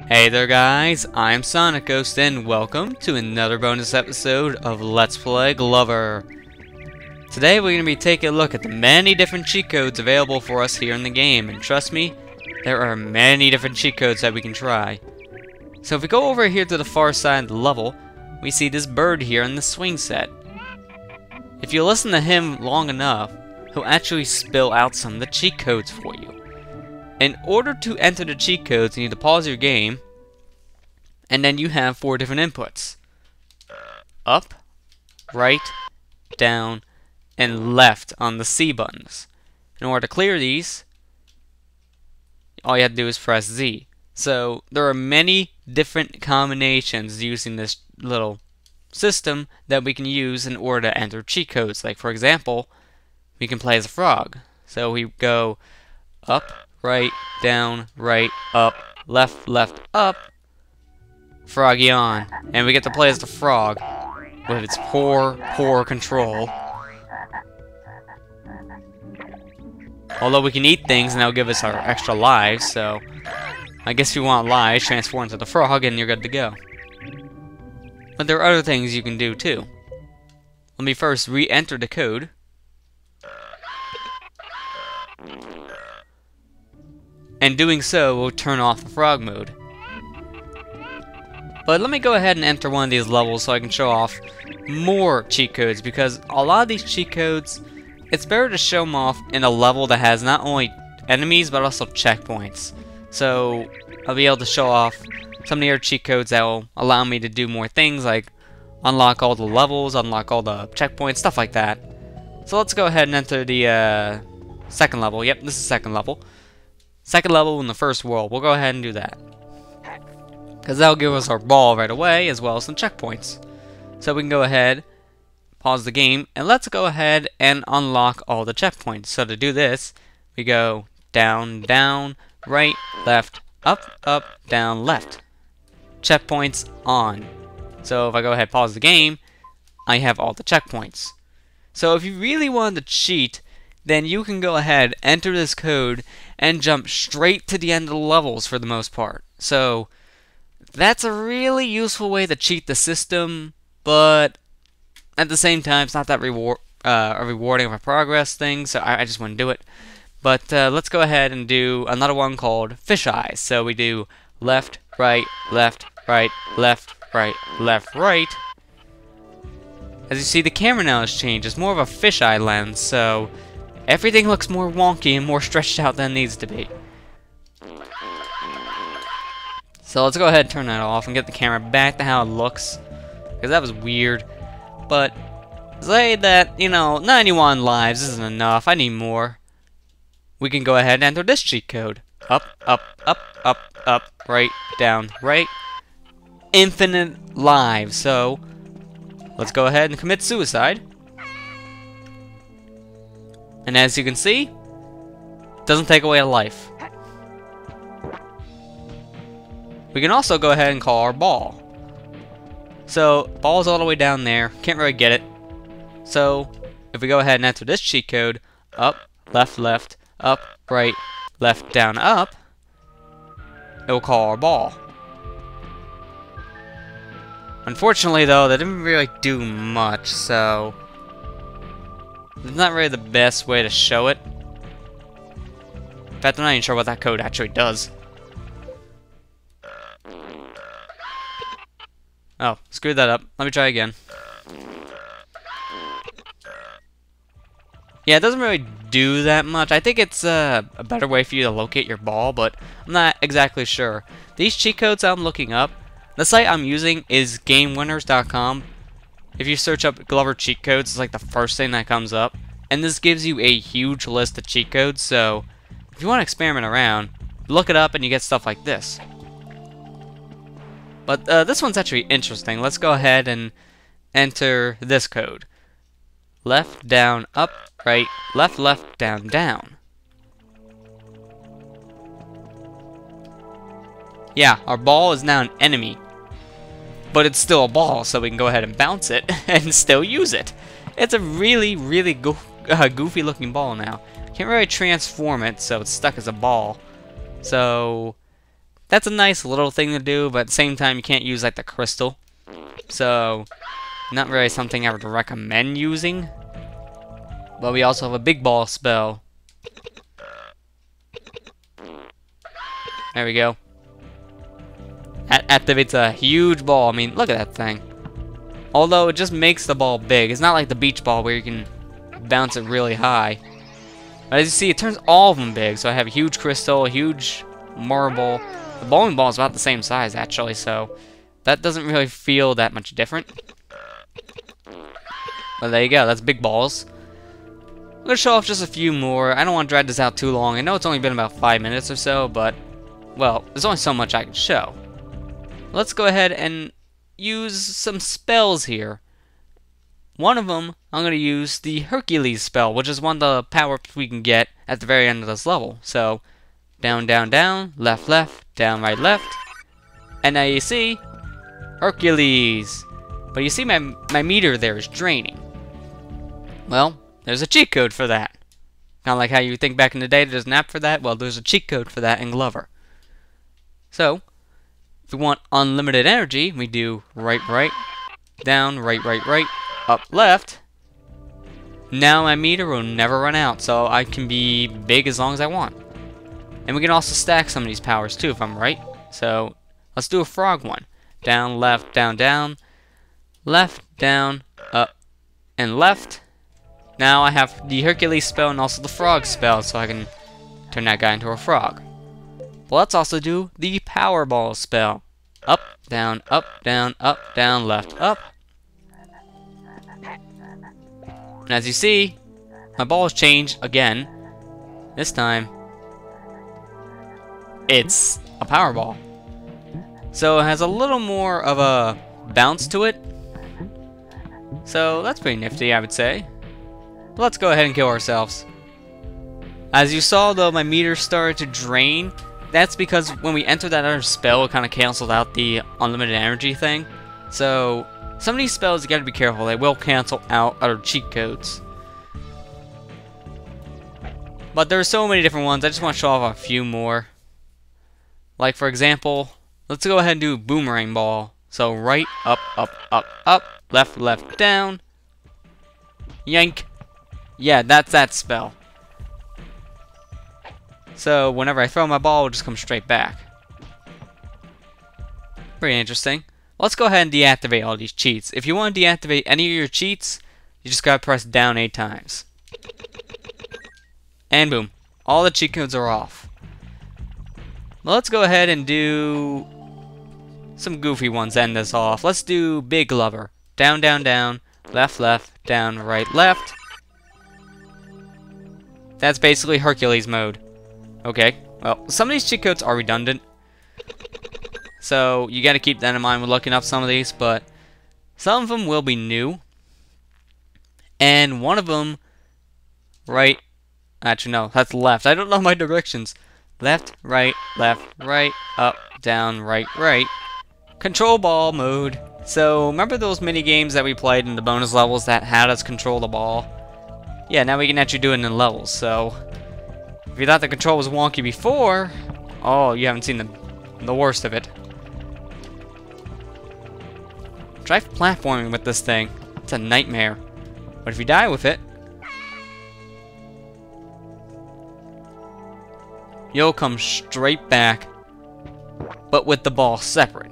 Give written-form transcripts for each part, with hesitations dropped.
Hey there guys, I'm Sonic Ghost and welcome to another bonus episode of Let's Play Glover. Today we're going to be taking a look at the many different cheat codes available for us here in the game, and trust me, there are many different cheat codes that we can try. So if we go over here to the far side of the level, we see this bird here in the swing set. If you listen to him long enough, he'll actually spill out some of the cheat codes for you. In order to enter the cheat codes, you need to pause your game, and then you have 4 different inputs. Up, right, down, and left on the C buttons. In order to clear these, all you have to do is press Z. So there are many different combinations using this little system that we can use in order to enter cheat codes. Like for example, we can play as a frog. So we go up, right, down, right, up, left, left, up, froggy on. And we get to play as the frog with its poor control. Although we can eat things and that'll give us our extra lives, so I guess if you want lives, transform into the frog and you're good to go. But there are other things you can do too. Let me first re-enter the code. And doing so will turn off the frog mode. But let me go ahead and enter one of these levels so I can show off more cheat codes, because a lot of these cheat codes, it's better to show them off in a level that has not only enemies but also checkpoints. So I'll be able to show off some of the other cheat codes that will allow me to do more things, like unlock all the levels, unlock all the checkpoints, stuff like that. So let's go ahead and enter the second level. Yep, this is the second level. Second level in the first world. We'll go ahead and do that, because that'll give us our ball right away, as well as some checkpoints. So we can go ahead, pause the game, and let's go ahead and unlock all the checkpoints. So to do this, we go down, down, right, left, up, up, down, left. Checkpoints on. So if I go ahead, pause the game, I have all the checkpoints. So if you really wanted to cheat, then you can go ahead, enter this code, and jump straight to the end of the levels for the most part. So that's a really useful way to cheat the system, but at the same time, it's not that rewarding of a progress thing, so I just wouldn't do it. But let's go ahead and do another one called Fish Eyes. So we do left, right, left, right, left, right, left, right. As you see, the camera now has changed. It's more of a fisheye lens, so everything looks more wonky and more stretched out than it needs to be. So let's go ahead and turn that off and get the camera back to how it looks, because that was weird. But say that, 91 lives isn't enough. I need more. We can go ahead and enter this cheat code. Up, up, up, up, up, right, down, right. Infinite lives. So let's go ahead and commit suicide. And as you can see, it doesn't take away a life. We can also go ahead and call our ball. So, ball's all the way down there, can't really get it. So, if we go ahead and enter this cheat code, up, left, left, up, right, left, down, up, it will call our ball. Unfortunately though, that didn't really do much, so it's not really the best way to show it. In fact, I'm not even sure what that code actually does. Oh, screwed that up. Let me try again. Yeah, it doesn't really do that much. I think it's a better way for you to locate your ball, but I'm not exactly sure. These cheat codes I'm looking up, the site I'm using is GameWinners.com. If you search up Glover cheat codes, it's like the first thing that comes up. And this gives you a huge list of cheat codes, so if you want to experiment around, look it up and you get stuff like this. But this one's actually interesting. Let's go ahead and enter this code. Left, down, up, right, left, left, down, down. Yeah, our ball is now an enemy. But it's still a ball, so we can go ahead and bounce it and still use it. It's a really, really goofy looking ball now. Can't really transform it, so it's stuck as a ball. So That's a nice little thing to do, but at the same time, you can't use like the crystal. So, not really something I would recommend using. But we also have a big ball spell. There we go. That activates a huge ball. I mean, look at that thing. Although it just makes the ball big. It's not like the beach ball where you can bounce it really high. But as you see, it turns all of them big. So I have a huge crystal, a huge marble. The bowling ball is about the same size, actually, so that doesn't really feel that much different. But there you go, that's big balls. I'm going to show off just a few more. I don't want to drag this out too long. I know it's only been about 5 minutes or so, but, well, there's only so much I can show. Let's go ahead and use some spells here. One of them, I'm going to use the Hercules spell, which is one of the power-ups we can get at the very end of this level. So, down, down, down, left, left, down, right, left. And now you see, Hercules. But you see my meter there is draining. Well, there's a cheat code for that. Kind of like how you think back in the day there's an app for that. Well, there's a cheat code for that in Glover. So, if we want unlimited energy, we do right, right, down, right, right, right, up, left. Now my meter will never run out, so I can be big as long as I want. And we can also stack some of these powers too, if I'm right. So, let's do a frog one. Down, left, down, down. Left, down, up, and left. Now I have the Hercules spell and also the frog spell, so I can turn that guy into a frog. Well, let's also do the Powerball spell. Up, down, left, up. And as you see, my ball has changed again. This time, it's a Powerball. So it has a little more of a bounce to it. So that's pretty nifty, I would say. But let's go ahead and kill ourselves. As you saw, though, my meter started to drain. That's because when we entered that other spell, it kind of canceled out the unlimited energy thing. So some of these spells, you gotta be careful. They will cancel out other cheat codes. But there are so many different ones. I just want to show off a few more. Like, for example, let's go ahead and do Boomerang Ball. So right, up, up, up, up. Left, left, down. Yank. Yeah, that's that spell. So whenever I throw my ball, it'll just come straight back. Pretty interesting. Let's go ahead and deactivate all these cheats. If you want to deactivate any of your cheats, you just gotta press down 8 times. And boom. All the cheat codes are off. Well, let's go ahead and do some goofy ones to end this off. Let's do Big Lover. Down, down, down. Left, left. Down, right, left. That's basically Hercules mode. Okay. Well, some of these cheat codes are redundant. So, you gotta keep that in mind when looking up some of these, but some of them will be new. And one of them, right, actually no, that's left. I don't know my directions. Left, right, up, down, right, right. Control ball mode. So, remember those mini games that we played in the bonus levels that had us control the ball? Yeah, now we can actually do it in levels, so if you thought the control was wonky before, oh, you haven't seen the worst of it. Try platforming with this thing. It's a nightmare. But if you die with it, you'll come straight back, but with the ball separate.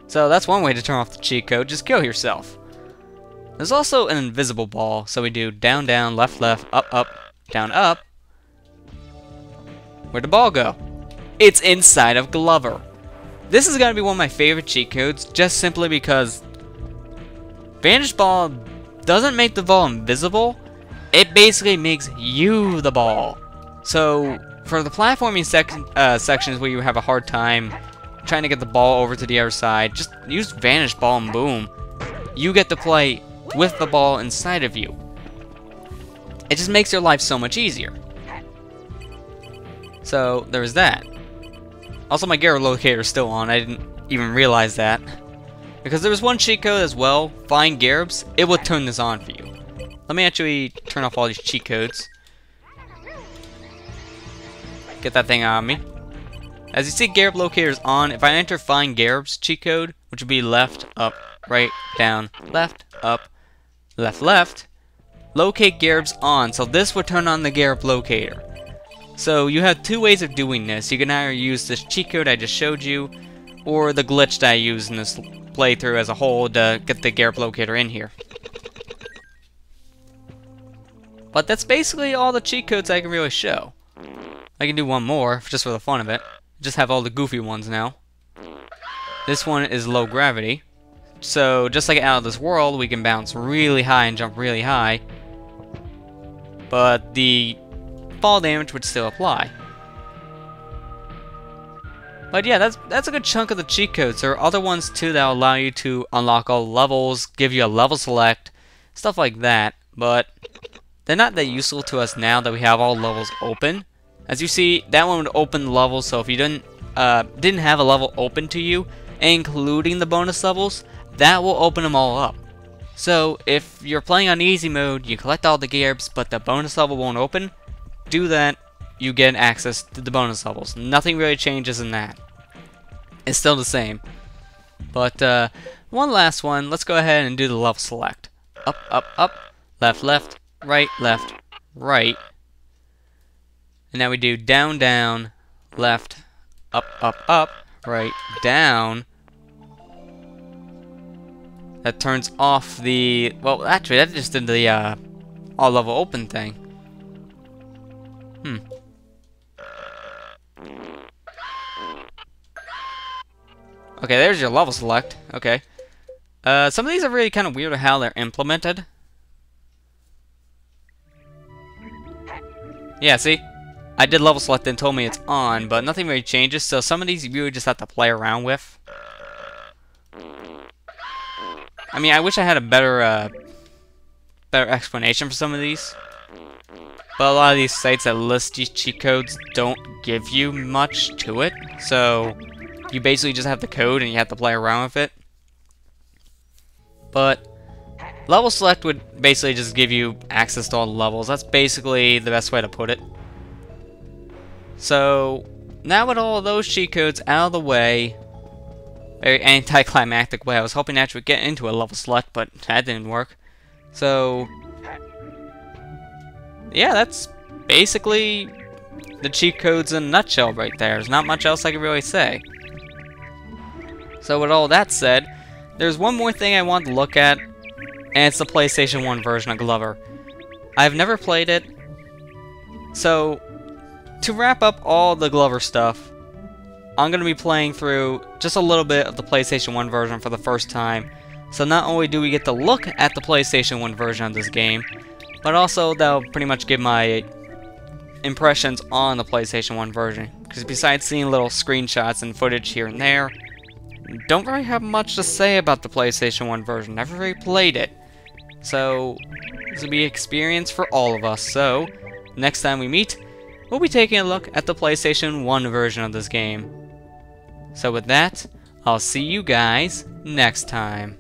So that's one way to turn off the cheat code, just kill yourself. There's also an invisible ball, so we do down, down, left, left, up, up, down, up. Where'd the ball go? It's inside of Glover. This is going to be one of my favorite cheat codes, just simply because Vanish Ball doesn't make the ball invisible, it basically makes you the ball. So, for the platforming sections where you have a hard time trying to get the ball over to the other side, just use Vanish Ball and boom. You get to play with the ball inside of you. It just makes your life so much easier. So, there's that. Also, my Gyro Locator is still on. I didn't even realize that. Because there was one cheat code as well, Find Garibs. It will turn this on for you. Let me actually turn off all these cheat codes. Get that thing on me. As you see, Garab Locator is on. If I enter Find Garab's cheat code, which would be left, up, right, down, left, up, left, left, Locate Garab's on. So this would turn on the Garab Locator. So you have two ways of doing this. You can either use this cheat code I just showed you, or the glitch that I used in this playthrough as a whole to get the Garab Locator in here. But that's basically all the cheat codes I can really show. I can do one more, just for the fun of it. Just have all the goofy ones now. This one is low gravity. So, just like Out of This World, we can bounce really high and jump really high. But the fall damage would still apply. But yeah, that's a good chunk of the cheat codes. There are other ones too that will allow you to unlock all levels, give you a level select, stuff like that. But they're not that useful to us now that we have all levels open. As you see, that one would open the levels, so if you didn't have a level open to you, including the bonus levels, that will open them all up. So, if you're playing on easy mode, you collect all the Garabs, but the bonus level won't open, do that, you get access to the bonus levels. Nothing really changes in that. It's still the same. But, one last one, let's go ahead and do the level select. Up, up, up, left, left, right, right. And now we do down, down, left, up, up, up, right, down. That turns off the... Well, actually, that just did the all level open thing. Okay, there's your level select. Okay. Some of these are really kind of weird how they're implemented. Yeah, see? I did level select and told me it's on, but nothing really changes, so some of these you really just have to play around with. I mean, I wish I had a better explanation for some of these. But a lot of these sites that list these cheat codes don't give you much to it, so you basically just have the code and you have to play around with it. But level select would basically just give you access to all the levels. That's basically the best way to put it. So, now with all of those cheat codes out of the way, very anticlimactic way, I was hoping to actually get into a level select, but that didn't work. So, yeah, that's basically the cheat codes in a nutshell right there. There's not much else I can really say. So with all that said, there's one more thing I want to look at, and it's the PlayStation 1 version of Glover. I've never played it, so to wrap up all the Glover stuff, I'm going to be playing through just a little bit of the PlayStation 1 version for the first time. So not only do we get to look at the PlayStation 1 version of this game, but also that'll pretty much give my impressions on the PlayStation 1 version. Because besides seeing little screenshots and footage here and there, don't really have much to say about the PlayStation 1 version. Never really played it. So this will be an experience for all of us. So next time we meet, we'll be taking a look at the PlayStation 1 version of this game. So with that, I'll see you guys next time.